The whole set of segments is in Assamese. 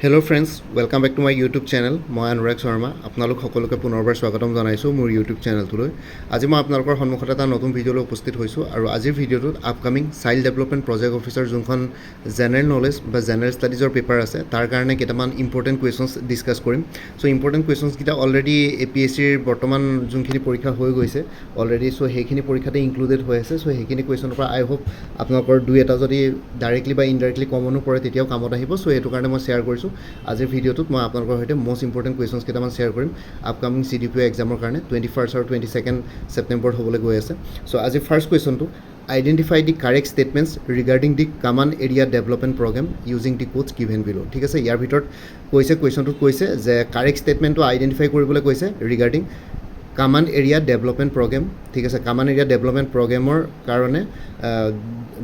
Hello' friends, welcome back to my YouTube channel. মই অনুৰাগ শৰ্মা। আপোনালোক সকলোকে পুনৰবাৰ স্বাগতম জনাইছোঁ মোৰ ইউটিউব চেনেলটোলৈ। আজি মই আপোনালোকৰ সন্মুখত এটা নতুন ভিডিঅ'লৈ উপস্থিত হৈছোঁ আৰু আজিৰ ভিডিঅ'টোত upcoming child development project officer যোনখন জেনেৰেল নলেজ বা জেনেৰেল ষ্টাডিজৰ পেপাৰ আছে তাৰ কাৰণে কেইটামান ইম্পৰ্টেণ্ট কুৱেশ্যনছ ডিছকাছ কৰিম। চ' ইম্পৰ্টেণ্ট কুৱেশ্যনছকেইটা অলৰেডি APSCৰ বৰ্তমান যোনখিনি পৰীক্ষা হৈ গৈছে অলৰেডি, চ' সেইখিনি পৰীক্ষাতে ইনক্লুডেড হৈ আছে। চ' সেইখিনি কুৱেশ্যনৰ পৰা আই হোপ আপোনালোকৰ দুই এটা যদি ডাইৰেক্টলি বা ইনডাইৰেক্টলি কমনো পৰে তেতিয়াও কামত আহিব। চ' সেইটো কাৰণে মই শ্বেয়াৰ কৰিছোঁ। আজিৰ ভিডিঅ'টোত মই আপোনালোকৰ সৈতে মষ্ট ইম্পৰ্টেণ্ট কুৱেশ্যনছ কেইটামান শ্বেয়াৰ কৰিম আপকামিং CDPO এক্সামৰ কাৰণে 21 আৰু 22 ছেপ্টেম্বৰত হ'বলৈ গৈ আছে। চ' আজি ফাৰ্ষ্ট কুৱেশ্যনটো, identify the correct statements regarding the command area development programme using the codes given below. ঠিক আছে, ইয়াৰ ভিতৰত কুৱেশ্যনটোত কৈছে যে কাৰেক্ট ষ্টেটমেণ্টটো আইডেণ্টিফাই কৰিবলৈ কৈছে ৰিগাৰ্ডিং কমান এৰিয়া ডেভেলপমেণ্ট প্ৰগ্ৰেম। ঠিক আছে, কমান এৰিয়া ডেভেলপমেণ্ট প্ৰগ্ৰেমৰ কাৰণে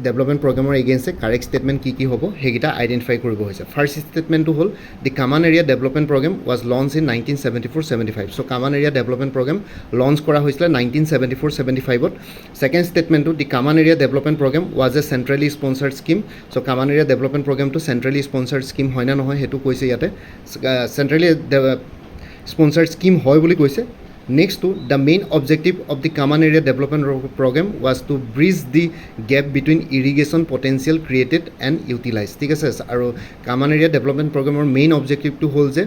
ডেভেলপমেণ্ট প্ৰগ্ৰেমৰ এগেইনষ্টে কাৰেক্ট ষ্টেটমেণ্ট কি হ'ব সেইকেইটা আইডেণ্টিফাই কৰিব হৈছে। ফাৰ্ষ্ট ষ্টেটমেণ্টটো হ'ল the command area development programme was launch in 1974-75। So' command area development programme launch কৰা হৈছিলে 1974-75ত। ছেকেণ্ড ষ্টেটমেণ্টটো the command area development programme was a centrally sponsored scheme. So' command area development প্ৰগ্ৰেমটো চেণ্ট্ৰেলি স্পনচাৰ্ড স্কিম হয় নে নহয় সেইটো কৈছে ইয়াতে। চেণ্ট্ৰেলি স্পনচাৰ্ড স্কিম হয় বুলি কৈছে। Next to the main objective of the common area development program was to bridge the gap between irrigation potential created and utilized. ঠিক আছে, আৰু common area development programৰ মেইন অবজেক্টিভটো হ'ল যে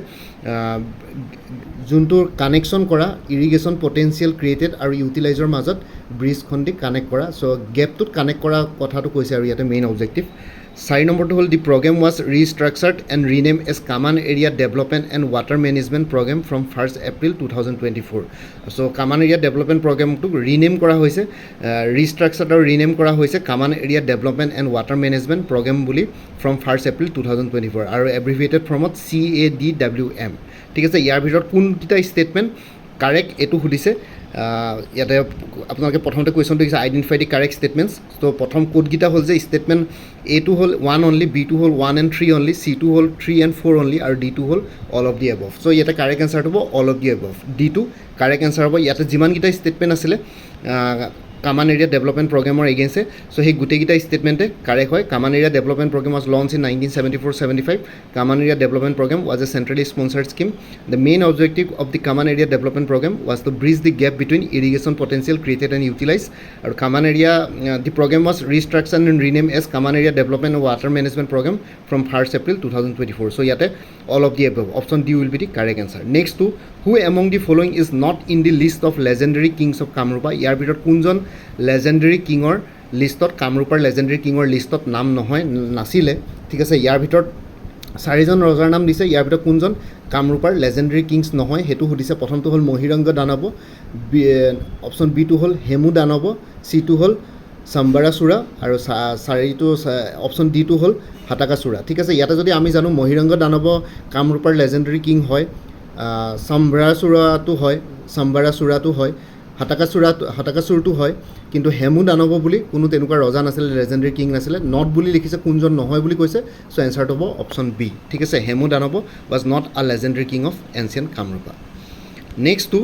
যোনটো কানেকশ্যন কৰা ইৰিগেশ্যন পটেঞ্চিয়েল ক্ৰিয়েটেড আৰু ইউটিলাইজৰ মাজত ব্ৰিজখন দি কানেক্ট কৰা। চ' গেপটোত কানেক্ট কৰা কথাটো কৈছে আৰু ইয়াতে মেইন অবজেক্টিভ। 4 নম্বৰটো হ'ল the programme was restructured and rename as command area development and water management programme from 1 April 2024। So' command area development প্ৰগ্ৰেমটোক rename কৰা হৈছে, ৰিষ্ট্ৰাকচাৰ্ড আৰু ৰিনেম কৰা হৈছে command area development and water management programme বুলি ফ্ৰম 1 এপ্ৰিল 2024 আৰু এব্ৰিভিয়েটেড ফৰ্মত CADWM। ঠিক আছে, ইয়াৰ ভিতৰত কোনকেইটা ষ্টেটমেণ্ট কাৰেক্ট এইটো সুধিছে। ইয়াতে আপোনালোকে প্ৰথমতে কুৱেশ্যনটো দিছে আইডেণ্টিফাই দি কাৰেক্ট ষ্টেটমেণ্টছ। ত' প্ৰথম কোডকেইটা হ'ল যে ষ্টেটমেণ্ট A2 হ'ল 1 অনলি, B2 হ'ল 1 and 3 অনলি, C2 হ'ল 3 and 4 অনলি আৰু D2 হ'ল অল অফ দি এবভ। চ' ইয়াতে কাৰেক্ট এনচাৰটো হ'ব all of the above. D2 correct answer হ'ব। ইয়াতে যিমানকেইটা ষ্টেটমেণ্ট আছিলে কমান এৰিয়া ডেভেলপমেণ্ট প্ৰগ্ৰেমৰ এগেইনষ্টে, চ' সেই গোটেইকেইটা ষ্টেটমেণ্টে কাৰেক্ট হয়। Command area development programme was launch in 1974-75। Command area development programme was a centrally sponsored scheme. The main objective of the command area development programme was to bridge the gap between irrigation potential created and utilise. আৰু command area the programme was restructure and rename as command area development and water management programme from 1 April 2024। So' ইয়াতে all of the above, option D will be the correct answer. Next to who among the following is not in the list of legendary kings of Kamarupa. ইয়াৰ ভিতৰত কোনজন লেজেণ্ডেৰী কিঙৰ লিষ্টত, কামৰূপৰ লেজেণ্ডেৰী কিঙৰ লিষ্টত নাম নাছিলে। ঠিক আছে, ইয়াৰ ভিতৰত 4জন ৰজাৰ নাম দিছে, ইয়াৰ ভিতৰত কোনজন কামৰূপৰ লেজেণ্ডেৰী কিংছ নহয় সেইটো সুধিছে। প্ৰথমটো হ'ল মহিৰংগ দানৱ, অপশ্যন বিটো হ'ল হেমু দানৱ, চিটো হ'ল চাম্বাৰাচুৰা আৰু অপশ্যন ডিটো হ'ল হাটাকাচুৰা। ঠিক আছে, ইয়াতে যদি আমি জানো মহিৰংগ দানৱ কামৰূপৰ লেজেণ্ডেৰী কিং হয়, চাম্বাৰাচুৰাটো হয়, হাটাকাচুৰটো হয়, কিন্তু হেমু দানৱ বুলি কোনো তেনেকুৱা ৰজা নাছিলে, লেজেণ্ডেৰী কিং নাছিলে। নট বুলি লিখিছে, কোনজন নহয় বুলি কৈছে। চ' এনচাৰটো হ'ব অপশ্যন বি। ঠিক আছে, হেমু দানৱ was not a legendary king of ancient Kamarupa. Next to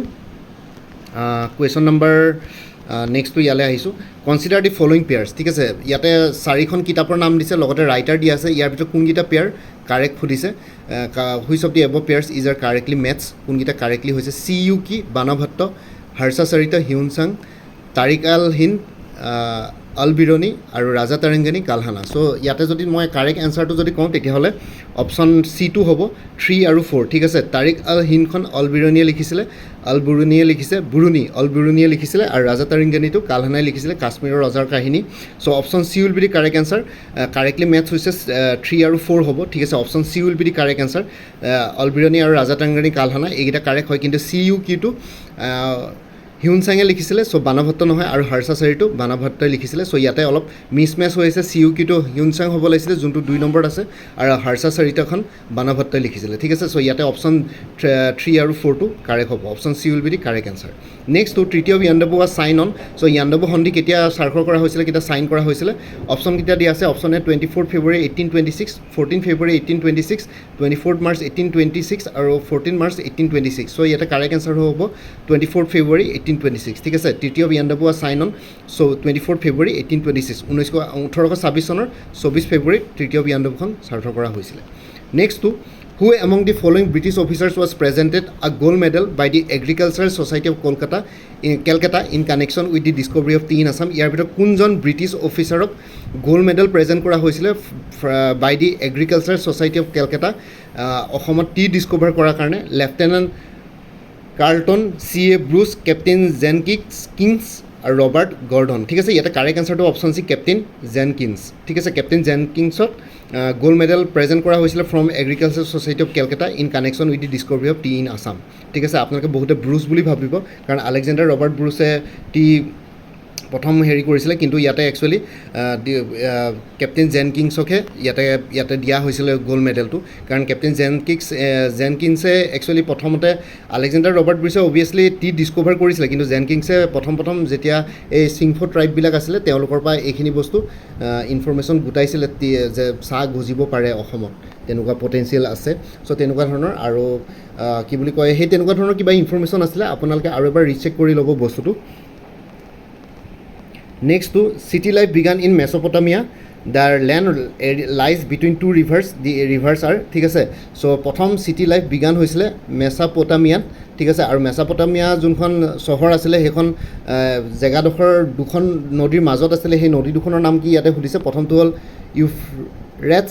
question number নেক্সটটো ইয়ালৈ আহিছোঁ। Consider the following pairs. ঠিক আছে, ইয়াতে 4খন কিতাপৰ নাম দিছে, লগতে ৰাইটাৰ দিয়া আছে। ইয়াৰ ভিতৰত কোনকেইটা পেয়াৰ কাৰেক্ট সুধিছে। Which of the above pairs is are correctly মেটছ, কোনকেইটা কাৰেক্টলি হৈছে। CUK Banabhatta, Harshacharita Hiuen Tsang, Tarikh al Hind Alberuni আৰু ৰাজা তাৰেংগনী কালহানা। চ' ইয়াতে যদি মই কাৰেক্ট এনচাৰটো যদি কওঁ তেতিয়াহ'লে অপশ্যন চিটো হ'ব 3 আৰু 4। ঠিক আছে, তাৰিক আল হিন্দখন অলবিৰণীয়ে লিখিছিলে, অলবিৰণীয়ে লিখিছিলে আৰু ৰাজা তাৰেংগনীটো কালহানাই লিখিছিলে, কাশ্মীৰৰ ৰজাৰ কাহিনী। So' option C will be the correct answer. Correctly matches হৈছে 3 আৰু 4 হ'ব। ঠিক আছে, option C will be the correct answer. Alberuni আৰু ৰাজা তাৰেংগনী কালহানা এইকেইটা কাৰেক্ট হয়, কিন্তু CUKটো হিউনচাঙে লিখিছিলে, চ' বানভট্ট নহয়, আৰু হৰ্ষাচৰিটো বানভট্টই লিখিছিলে। চ' ইয়াতে অলপ মিছমেচ হৈ আছে। CUKটো হিউনচাং হ'ব লাগিছিলে যোনটো 2 নম্বৰত আছে, আৰু হৰ্ষাচৰিতখন বানভট্টই লিখিছিলে। ঠিক আছে, চ' ইয়াতে অপশ্যন 3 আৰু 4টো কাৰেক্ট হ'ব। Option C will be the correct answer. Next to তৃতীয় Yandabo was sign on. So' Yandabo সন্ধি কেতিয়া স্বাক্ষৰ কৰা হৈছিলে, কেতিয়া চাইন কৰা হৈছিলে। অপশ্যনকেইটা দিয়া আছে। অপশ্যন এ 24 ফেব্ৰুৱাৰী 1826, 14 ফেব্ৰুৱাৰী 1826, 24 মাৰ্চ 1826 আৰু 14 মাৰ্চ 1826। চ' ইয়াতে কাৰেক্ট এনচাৰ হ'ব 24 ফেব্ৰুৱাৰী 1826। ঠিক আছে, তৃতীয় ইয়াণ্ডাবু ৱাজ চাইন অন। চ' 24 ফেব্ৰুৱাৰী 1826, 1826 চনৰ 24 ফেব্ৰুৱাৰীত তৃতীয় ইয়াণ্ডাবুখন স্বাক্ষৰ কৰা হৈছিলে। Next to Who among the following British officers was presented a gold medal by the Agricultural Society of Calcutta in connection with the discovery of tea in Assam? ইয়াৰ ভিতৰত কোনজন ব্ৰিটিছ অফিচাৰক গোল্ড মেডেল প্ৰেজেণ্ট কৰা হৈছিলে by the agriculture society of Calcutta অসমত টি ডিস্কভাৰ কৰাৰ কাৰণে? Lieutenant Charlton, C.A. Bruce, captain Jenkins আৰু ৰবাৰ্ট গৰ্ডন। ঠিক আছে, ইয়াতে কাৰেক্ট এনচাৰটো অপশ্যন চি, কেপ্টেইন জেনকিন্স। ঠিক আছে, কেপ্টেইন জেনকিন্সক গোল্ড মেডেল প্ৰেজেণ্ট কৰা হৈছিলে from agriculture society of Calcutta in connection with the discovery of tea in Assam. ঠিক আছে, আপোনালোকে বহুতে ব্ৰুচ বুলি ভাবিব কাৰণ আলেকজেণ্ডাৰ ৰবাৰ্ট ব্ৰুচে টি প্ৰথম হেৰি কৰিছিলে, কিন্তু ইয়াতে একচুৱেলি কেপ্টেইন জেনকিন্সকহে ইয়াতে দিয়া হৈছিলে গোল্ড মেডেলটো, কাৰণ কেপ্টেইন জেনকিন্সে একচুৱেলি প্ৰথমতে আলেকজেণ্ডাৰ ৰবাৰ্ট ব্ৰুচে অভিয়াছলি টি ডিস্কভাৰ কৰিছিলে, কিন্তু জেনকিন্সে প্ৰথম যেতিয়া এই চিংফো ট্ৰাইববিলাক আছিলে তেওঁলোকৰ পৰা এইখিনি বস্তু ইনফৰ্মেশ্যন গোটাইছিলে যে চাহ গজিব পাৰে অসমত, তেনেকুৱা পটেঞ্চিয়েল আছে। চ' তেনেকুৱা ধৰণৰ আৰু কি বুলি কয় সেই তেনেকুৱা ধৰণৰ কিবা ইনফৰ্মেশ্যন আছিলে, আপোনালোকে আৰু এবাৰ ৰিচেক কৰি ল'ব বস্তুটো। Next to city life began in Mesopotamia. The land lies between two rivers. The rivers are ঠিক আছে। চ' প্ৰথম চিটি লাইফ বিগান হৈছিলে মেছাপটামিয়াত। ঠিক আছে, আৰু মেছাপটামিয়া যোনখন চহৰ আছিলে সেইখন জেগাডোখৰ দুখন নদীৰ মাজত আছিলে। সেই নদী দুখনৰ নাম কি ইয়াতে সুধিছে। প্ৰথমটো হ'ল ইউফ্ৰেটিছ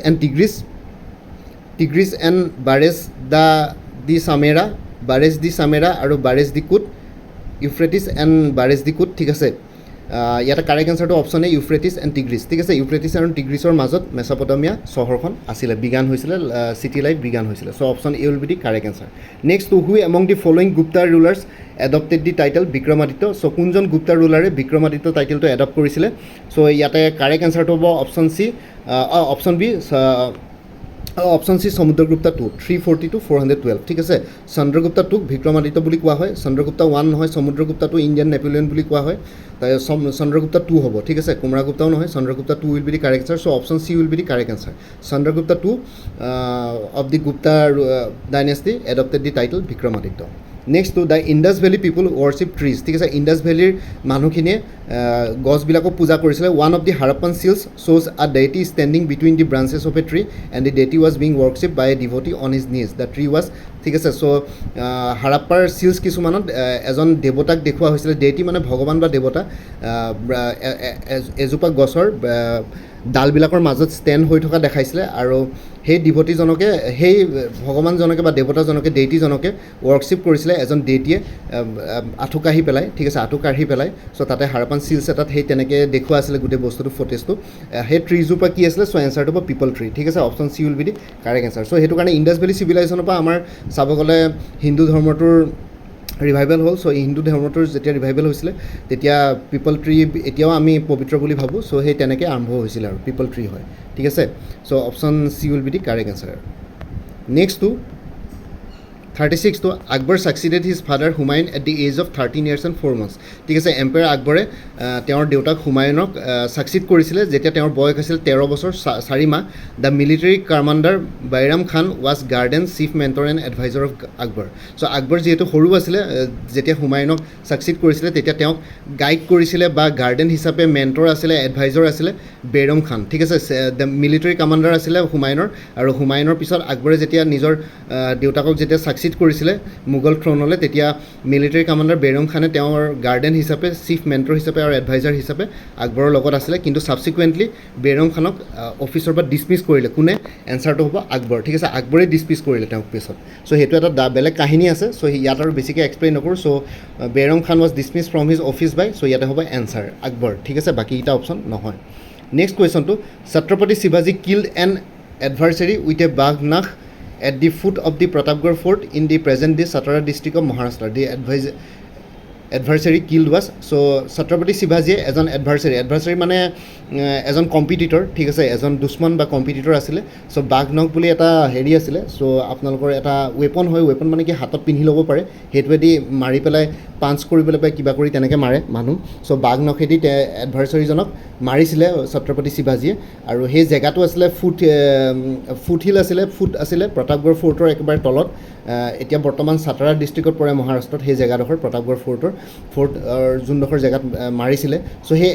এণ্ড টিগ্ৰিছ এণ্ড বাৰেজ দি চামেৰা আৰু বাৰেজ দি কুট। ইউফ্ৰেটিছ এণ্ড বাৰেজ দি কুট। ঠিক আছে, ইয়াতে কাৰেক্ট এনচাৰটো option A, Euphrates and Tigris. ঠিক আছে, ইউফ্ৰেটিছ আৰু টিগ্ৰিছৰ মাজত মেছাপটামিয়া চহৰখন আছিলে, বিগান হৈছিলে, চিটি লাইফ বিগান হৈছিলে। So' option A will be the correct answer. Next to who among the following Gupta rulers adopted the title Vikramaditya? So' কোনজন গুপ্তা ৰুলাৰে বিক্ৰমাদিত্য টাইটেলটো এডপ্ট কৰিছিলে? চ' ইয়াতে কাৰেক্ট এনচাৰটো হ'ব option C, option B, option C Samudragupta 2 340 to 412। ঠিক আছে, চন্দ্ৰগুপ্তা 2ক বিক্ৰমাদিত্য বুলি কোৱা হয়। চন্দ্ৰগুপ্তা 1 নহয়, সমুদ্ৰগুপ্তা 2 ইণ্ডিয়ান নেপোলিয়ন বুলি কোৱা হয়। চন্দ্ৰগুপ্তা 2 হ'ব। ঠিক আছে, কুমাৰগুপ্তাও নহয়, Chandragupta 2 will be the correct answer. So' option C will be the correct answer. Chandragupta 2 of the Gupta dynasty adopted the title Vikramaditya. Next to the Indus valley people worship trees. ঠিক আছে, ইণ্ডাছ ভেলীৰ মানুহখিনিয়ে গছবিলাকক পূজা কৰিছিলে। One of the Harappan seals শ্ব'জ a deity standing between the branches of a tree and the deity was being worship by a devotee on his নিজ। The tree was. ঠিক আছে, চ' হাৰাপ্পাৰ চিলছ কিছুমানত এজন দেৱতাক দেখুওৱা হৈছিলে। ডেইটি মানে ভগৱান বা দেৱতা, এজোপা গছৰ ডালবিলাকৰ মাজত ষ্টেণ্ড হৈ থকা দেখাইছিলে, আৰু সেই ডিভটিজনকে, সেই ভগৱানজনকে বা দেৱতাজনকে, ডেইটিজনকে ৱৰ্কশ্বিপ কৰিছিলে এজন ডেইটিয়ে আঁঠু কাঢ়ি পেলাই। ঠিক আছে, আঁঠু কাঢ়ি পেলাই। চ' তাতে হাৰাপ্পান চিলছ এটাত সেই তেনেকৈ দেখুওৱা আছিলে গোটেই বস্তুটো, ফুটেজটো। সেই ট্ৰীজোপা কি আছিলে? চ' এনচাৰটো হ'ব পিপল ট্ৰী। ঠিক আছে, option C will be the correct answer. So' সেইটো কাৰণে ইণ্ডাছ ভেলী চিভিলাইজেশ্যনৰ পৰা আমাৰ চাব গ'লে হিন্দু ধৰ্মটোৰ ৰিভাইভেল হ'ল। চ' হিন্দু ধৰ্মটোৰ যেতিয়া ৰিভাইভেল হৈছিলে তেতিয়া পিপল ট্ৰী এতিয়াও আমি পবিত্ৰ বুলি ভাবোঁ। চ' সেই তেনেকৈ আৰম্ভ হৈছিলে আৰু পিপল ট্ৰী হয়। ঠিক আছে, so' option C will be the correct answer. Next to 36 to Akbar succeeded his father Humayun at the age of 13 years and 4 months. ঠিক আছে, এম্পায়াৰ আকবৰে তেওঁৰ দেউতাক হুমায়ুনক ছাকচিড কৰিছিলে যেতিয়া তেওঁৰ বয়স আছিল 13 বছৰ 4 মাহ। The military commander Bairam Khan was guardian chief mentor and advisor of Akbar. So' Akbar যিহেতু সৰু আছিলে যেতিয়া হুমায়ুনক ছাকচিড কৰিছিলে তেতিয়া তেওঁক গাইড কৰিছিলে বা গাৰ্ডেন হিচাপে মেণ্টৰ আছিলে, এডভাইজাৰ আছিলে বেৰম খান। ঠিক আছে, দ্য মিলিটাৰী কমাণ্ডাৰ আছিলে হুমায়ুনৰ, আৰু হুমায়ুনৰ পিছত আকবৰে যেতিয়া নিজৰ দেউতাকক যেতিয়া ছাকচিড কৰিছিলে মোগল থ্ৰনলৈ তেতিয়া মিলিটাৰী কমাণ্ডাৰ বেৰম খানে তেওঁৰ গাৰ্ডেন হিচাপে, চিফ মেণ্টৰ হিচাপে আৰু এডভাইজাৰ হিচাপে আকবৰৰ লগত আছিলে। কিন্তু ছাবচিকুৱেণ্টলি বেৰম খানক অফিচৰ পৰা ডিছমিছ কৰিলে। কোনে? এনচাৰটো হ'ব আকবৰ। ঠিক আছে, আকবৰে ডিছমিছ কৰিলে তেওঁক পিছত। চ' সেইটো এটা বেলেগ কাহিনী আছে। চ' ইয়াত আৰু বেছিকৈ এক্সপ্লেইন নকৰোঁ। So' Bairam Khan was dismiss from his office by. So' ইয়াতে হ'ব এনচাৰ আকবৰ। ঠিক আছে, বাকীকেইটা অপশ্যন নহয়। নেক্সট কুৱেশ্যনটো ছত্ৰপতি শিৱাজী killed an adversary with a baghnakh at the foot of the Pratapgarh Fort in the present day Satara district of Maharashtra. The adversary killed was. So Chhatrapati Shivaji এজন এডভাৰ্চাৰী মানে এজন কম্পিটিটৰ। ঠিক আছে, এজন দুশ্মন বা কম্পিটিটৰ আছিলে। চ' বাঘনখ বুলি এটা হেৰি আছিলে। চ' আপোনালোকৰ এটা ৱেপন হয়, ৱেপন মানে কি হাতত পিন্ধি ল'ব পাৰে, সেইটোৱেদি মাৰি পেলাই পাঞ্চ কৰি পেলাই বা কিবা কৰি তেনেকৈ মাৰে মানুহ। চ' বাঘনখেদি এডভাৰ্চাৰীজনক মাৰিছিলে ছত্ৰপতি শিৱাজীয়ে, আৰু সেই জেগাটো আছিলে ফুট আছিলে প্ৰতাপগড় ফৰ্টৰ একেবাৰে তলত। এতিয়া বৰ্তমান ছাটাৰা ডিষ্ট্ৰিক্টত পৰে মহাৰাষ্ট্ৰত সেই জেগাডোখৰ প্ৰতাপগড় ফৰ্টৰ। ফ'ৰ্ট যোনডোখৰ জেগাত মাৰিছিলে চ' সেই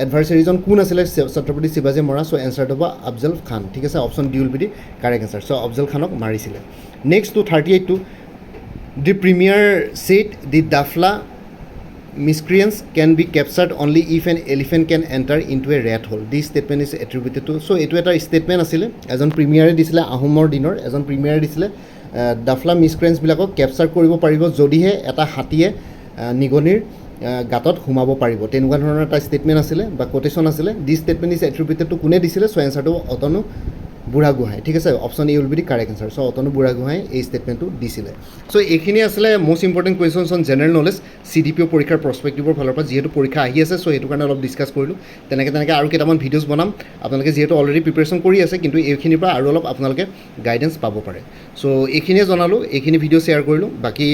এডভাৰ্চেৰীজন কোন আছিলে ছত্ৰপতি শিৱাজীয়ে মৰা চ' এনচাৰটো হ'ব আফজল খান ঠিক আছে option D will be the correct answer so' Afzal খানক মাৰিছিলে next to 38 the premier set the Dafla miscreants can be captured only if an elephant can enter into a rat hole. This statement is attributed to so এইটো এটা ষ্টেটমেণ্ট আছিলে এজন প্ৰিমিয়াৰে দিছিলে আহোমৰ দিনৰ এজন প্ৰিমিয়াৰে দিছিলে ডাফলা মিছক্ৰেণ্টছবিলাকক কেপচাৰ কৰিব পাৰিব যদিহে এটা হাতীয়ে নিগনিৰ গাঁতত সোমাব পাৰিব তেনেকুৱা ধৰণৰ এটা ষ্টেটমেণ্ট আছিলে বা কোটেশ্যন আছিলে this statement is attributed to কোনে দিছিলে চ' এনচাৰটো অতনু বুঢ়াগোহাঁই ঠিক আছে option A will be the correct answer so' Atanu Buragohain এই ষ্টেটমেণ্টটো দিছিলে চ' এইখিনি আছিলে most important questions on general knowledge CDPO পৰীক্ষাৰ প্ৰস্পেক্টিভৰ ফালৰ পৰা যিহেতু পৰীক্ষা আহি আছে চ' সেইটো কাৰণে অলপ ডিছকাছ কৰিলোঁ তেনেকৈ আৰু কেইটামান ভিডিঅ'জ বনাম আপোনালোকে যিহেতু অলৰেডি প্ৰিপেৰেশ্যন কৰি আছে কিন্তু এইখিনিৰ পৰা আৰু অলপ আপোনালোকে গাইডেঞ্চ পাব পাৰে চ' এইখিনিয়ে জনালোঁ এইখিনি ভিডিঅ' শ্বেয়াৰ কৰিলোঁ বাকী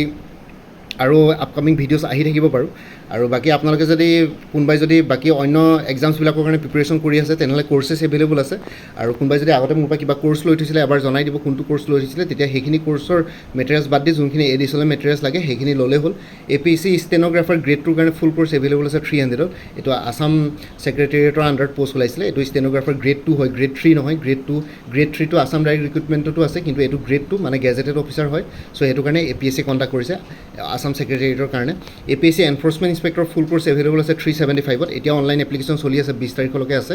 আৰু আপকামিং ভিডিঅ'ছ আহি থাকিব বাৰু আৰু বাকী আপোনালোকে যদি কোনোবাই যদি বাকী অন্য এক্সামছবিলাকৰ কাৰণে প্ৰিপেৰেশ্যন কৰি আছে তেনেহ'লে কৰ্চেছ এভেইলেবল আছে আৰু কোনোবাই যদি আগতে মোৰ পৰা কিবা কৰ্চ লৈ থৈছিলে এবাৰ জনাই দিব কোনটো কৰ্চ লৈ থৈছিলে তেতিয়া সেইখিনি কৰ্চৰ মেটেৰিয়েলছ বাদ দি যোনখিনি এডিশ্যনেল মেটেৰিয়েলছ লাগে সেইখিনি ল'লেই হ'ল APSC ষ্টেন'গ্ৰাফাৰ গ্ৰেড 2ৰ কাৰণে ফুল কৰ্চ এভেইলেবল আছে 300ত এইটো আছাম ছেক্ৰেটেৰিয়েটৰ আণ্ডাৰত পষ্ট ওলাইছিলে এইটো ষ্টেন'গ্ৰাফাৰ গ্ৰেড 2 হয় গ্ৰেড 3 নহয় গ্ৰেড 3টো আছাম ডাইৰেক্ট ৰিক্ৰুটমেণ্টতো আছে কিন্তু এইটো গ্ৰেড 2 মানে গেজেটেড অফিচাৰ হয় চ' সেইটো কাৰণে APSC কণ্টাক্ট কৰিছে আছাম ছেক্ৰেটেৰিয়েটৰ কাৰণে APSC এনফৰ্চমেণ্ট ইনস্পেক্টৰ ফুল কোৰ্চ এভেইলেবল আছে 375ত এতিয়া অনলাইন এপ্লিকেশ্যন চলি আছে 20 তাৰিখলৈকে আছে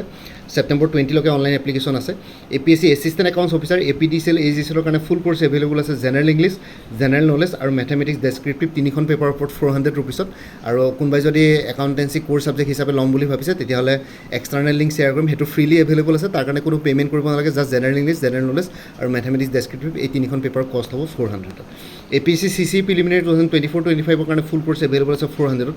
ছেপ্টেম্বৰ 20লৈকে অনলাইন এপ্লিকেশ্যন আছে APSC assistant accounts officer APDCL AGCLৰ কাৰণে ফুল কোৰ্চ এভেইলেবল আছে জেনেৰেল ইংলিছ জেনেৰেল নলেজ আৰু মেথমেটিক্স ডেছক্ৰিপটিভ তিনিখন পেপাৰৰ ওপৰত 400 ৰুপিছত আৰু কোনোবাই যদি একাউণ্টেঞ্চি কোৰ্চ ছাবজেক্ট হিচাপে ল'ম বুলি ভাবিছে তেতিয়াহ'লে এক্সটাৰ্নেল লিংক শ্বেয়াৰ কৰিম সেইটো ফ্ৰীলি এভেইলেবল আছে তাৰ কাৰণে কোনো পে'মেণ্ট কৰিব নালাগে just general English general knowledge আৰু মেথমেটিক্স ডেছক্ৰিপটিভ এই তিনিখন পেপাৰৰ কষ্ট হ'ব 400ত APSC CC প্ৰিলিমিনাৰী 2024-25ৰ কাৰণে ফুল কোৰ্চ এভেইলেবল আছে 400ত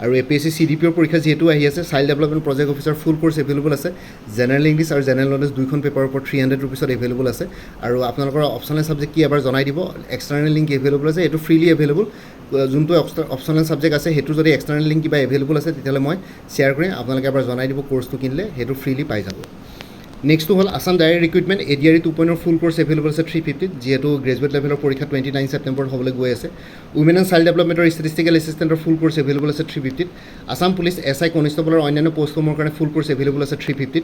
আৰু APSC CDPO পৰীক্ষা যিহেতু আহি আছে চাইল্ড ডেভেলপমেণ্ট প্ৰজেক্ট অফিচাৰ ফুল কোৰ্চ এভেইলেবল আছে জেনেৰেল ইংলিছ আৰু জেনেৰেল নলেজ দুইখন পেপাৰৰ ওপৰত 300 ৰুপিছত এভেইলেবল আছে আৰু আপোনালোকৰ অপশ্যনেল ছাবজেক্ট কি এবাৰ জনাই দিব এক্সটাৰ্নেল লিংক এভেইলেবল আছে এইটো ফ্ৰীলি এভেইলেবল যোনটো অপশ্যনেল ছাবজেক্ট আছে সেইটো যদি এক্সটাৰ্নেল লিংক কিবা এভেইলেবল আছে তেতিয়াহ'লে মই শ্বেয়াৰ কৰিম আপোনালোকে এবাৰ জনাই দিব কোৰ্চটো কিনিলে সেইটো ফ্ৰীলি পাই যাব নেক্সটটো হ'ল আছাম ডাইৰেক্ট ৰিক্ৰুটমেণ্ট ADRE 2.0 ফুল কোৰ্চ এভেইলেবল আছে 350 যিহেতু গ্ৰেজুৱেট লেভেলৰ পৰীক্ষা 29 ছেপ্টেম্বৰত হ'বলৈ গৈ আছে উমেন এণ্ড চাইল্ড ডেভেলপমেণ্টৰ ষ্টেটিষ্টিকেল এছিষ্টেণ্টৰ ফুল কোৰ্চ এভেইলেবল আছে 350 আছাম পুলিচ SI কনষ্টেবলৰ অন্যান্য পষ্টসমূহৰ কাৰণে ফুল কোৰ্চ এভেইলেবল আছে 350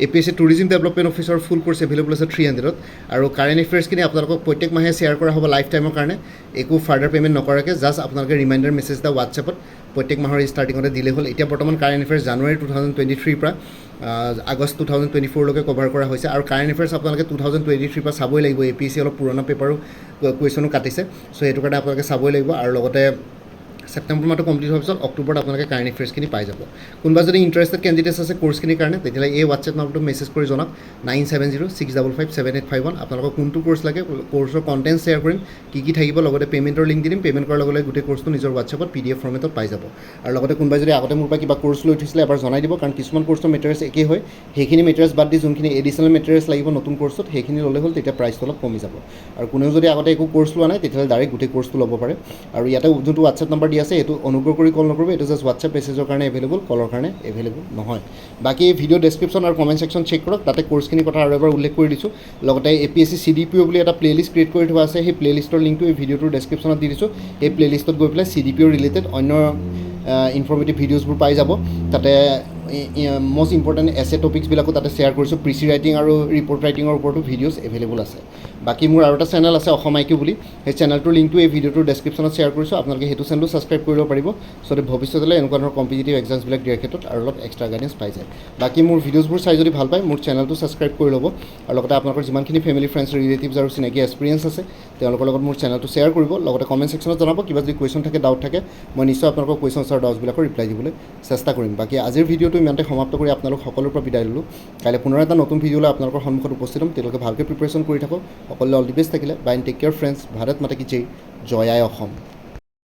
APSC টুৰিজিম ডেভেলপমেণ্ট অফিচাৰ ফুল কোৰ্চ এভেইলেবল আছে 300ত আৰু কাৰেণ্ট এফেয়াৰ্ছখিনি আপোনালোকক প্ৰত্যেক মাহে শ্বেয়াৰ কৰা হ'ব লাইফ টাইমৰ কাৰণে একো ফাৰ্ডাৰ পে'মেণ্ট নকৰাকৈ জাষ্ট আপোনালোকে ৰিমাইণ্ডাৰ মেছেজ এটা হোৱাটছএপত প্ৰত্যেক মাহৰ ষ্টাৰ্টিঙতে দিলে হ'ল এতিয়া বৰ্তমান কাৰেণ্ট এফেয়াৰ্ছ জানুৱাৰী 2023 পৰা আগষ্ট 2024লৈকে কভাৰ কৰা হৈছে আৰু কাৰেণ্ট এফেয়াৰ্ছ আপোনালোকে 2023 পৰা চাবই লাগিব APSC অলপ পুৰণা পেপাৰো কুৱেশ্যনো কাটিছে চ' সেইটো কাৰণে আপোনালোকে চাবই লাগিব আৰু লগতে ছেপ্টেম্বৰ মাহটো কমপ্লিট হোৱাৰ পিছত অক্টোবৰত আপোনালোকে কাৰেণ্ট এফেয়াৰ্ছখিনি পাই যাব কোনোবা যদি ইণ্টাৰেষ্টেড কেণ্ডিডেটছ আছে কোৰ্চখিনিৰ কাৰণে তেতিয়াহ'লে এই হোৱাটছএপ নম্বৰটো মেছেজ কৰি জনাওক 9706557851 আপোনালোকক কোনটো কোৰ্চ লাগে কোৰ্চৰ কণ্টেণ্ট শ্বেয়াৰ কৰিম কি থাকিব লগতে পে'মেণ্টৰ লিংক দি দিম পে'মেণ্ট কৰাৰ লগে লগে গোটেই কোৰ্চটো নিজৰ হোৱাটছএপত PDF ফৰ্মেটত পাই যাব আৰু লগতে কোনোবাই যদি আগতে মোৰ পৰা কিবা কোৰ্চ লৈ থৈছিলে এবাৰ জনাই দিব কাৰণ কিছুমান কোৰ্চৰ মেটেৰিয়েলছ একেই হয় সেইখিনি মেটেৰিয়েলছ বাদ দি যোনখিনি এডিশ্যনেল মেটেৰিয়েলছ লাগিব নতুন কোৰ্চত সেইখিনি ল'লে হ'ল তেতিয়া প্ৰাইচটো অলপ কমি যাব আৰু কোনেও যদি আগতে একো কোৰ্চ লোৱা নাই তেতিয়াহ'লে ডাইৰেক্ট গোটেই কোৰ্চটো ল'ব পাৰে আৰু ইয়াতে যোনটো হোৱাটছএপ নম্বৰ দি আছে এইটো অনুগ্ৰহ কৰি কল নকৰিব এইটো জাষ্ট হোৱাটছএপ মেছেজৰ কাৰণে এভেইলেবল কলৰ কাৰণে এভেইলেবল নহয় বাকী ভিডিঅ' ডেছক্ৰিপশ্যন আৰু কমেণ্ট ছেকশ্যন চেক কৰক তাতে কোৰ্চখিনিৰ কথা আৰু এবাৰ উল্লেখ কৰি দিছোঁ লগতে APSC CDPO বুলি এটা প্লেলিষ্ট ক্ৰিয়েট কৰি থোৱা আছে সেই প্লেলিষ্টৰ লিংকটো এই ভিডিঅ'টোৰ ডেছক্ৰিপশ্যনত দি দিছোঁ এই প্লেলিষ্টত গৈ পেলাই CDPO ৰিলেটেড অন্য ইনফৰ্মেটিভ ভিডিঅ'জবোৰ পাই যাব তাতে মষ্ট ইম্পৰ্টেণ্ট এছে টপিকছবিলাকো তাতে শ্বেয়াৰ কৰিছোঁ প্ৰিচি ৰাইটিং আৰু ৰিপৰ্ট ৰাইটিঙৰ ওপৰতো ভিডিঅ'জ এভেইলেবল আছে বাকী মোৰ আৰু এটা চেনেল আছে অসম IQ বুলি সেই চেনেলটোৰ লিংকটো এই ভিডিঅ'টোৰ ডেছক্ৰিপশ্যনত শ্বেয়াৰ কৰিছোঁ আপোনালোকে সেইটো চেনেলটো ছাবস্ক্ৰাইব কৰিব পাৰিব চ' ভৱিষ্যতলৈ এনেকুৱা ধৰণৰ কম্পিটিটিভ এক্সামছবিলাক দিয়াৰ ক্ষেত্ৰত আৰু অলপ এক্সট্ৰা গাইডেঞ্চ পাই যায় বাকী মোৰ ভিডিঅ'জবোৰ চাই যদি ভাল পায় মোৰ চেনেলটো ছাবস্ক্ৰাইব কৰি ল'ব আৰু লগতে আপোনালোকৰ যিমানখিনি ফেমিলি ফ্ৰেণ্ডছ ৰিলেটিভছ আৰু চিনাকি এক্সপিৰিয়েঞ্চ আছে তেওঁলোকৰ লগত মোৰ চেনেলটো শ্বেয়াৰ কৰিব লগতে কমেণ্ট ছেকশ্যনত জনাব কিবা যদি কুৱেশ্যন থাকে ডাউট থাকে মই নিশ্চয় আপোনালোকৰ কুৱেশ্যনছ আৰু ডাউটছবিলাকৰ ৰিপ্লাই দিবলৈ চেষ্টা কৰিম বাকী আজিৰ ভিডিঅ'টো ইমানতে সমাপ্ত কৰি আপোনালোক সকলোৰ পৰা বিদায় ল'লোঁ কাইলৈ পুনৰ এটা নতুন ভিডিঅ' লৈ আপোনালোকৰ সন্মুখত উপস্থিত হ'ম তেওঁলোকে ভালকৈ প্ৰিপেৰেশ্যন কৰি থাকক সকলোৱে অল দি বেষ্ট থাকিলে bye and take care friends Bharat Mata কি জয় জয় আই অসম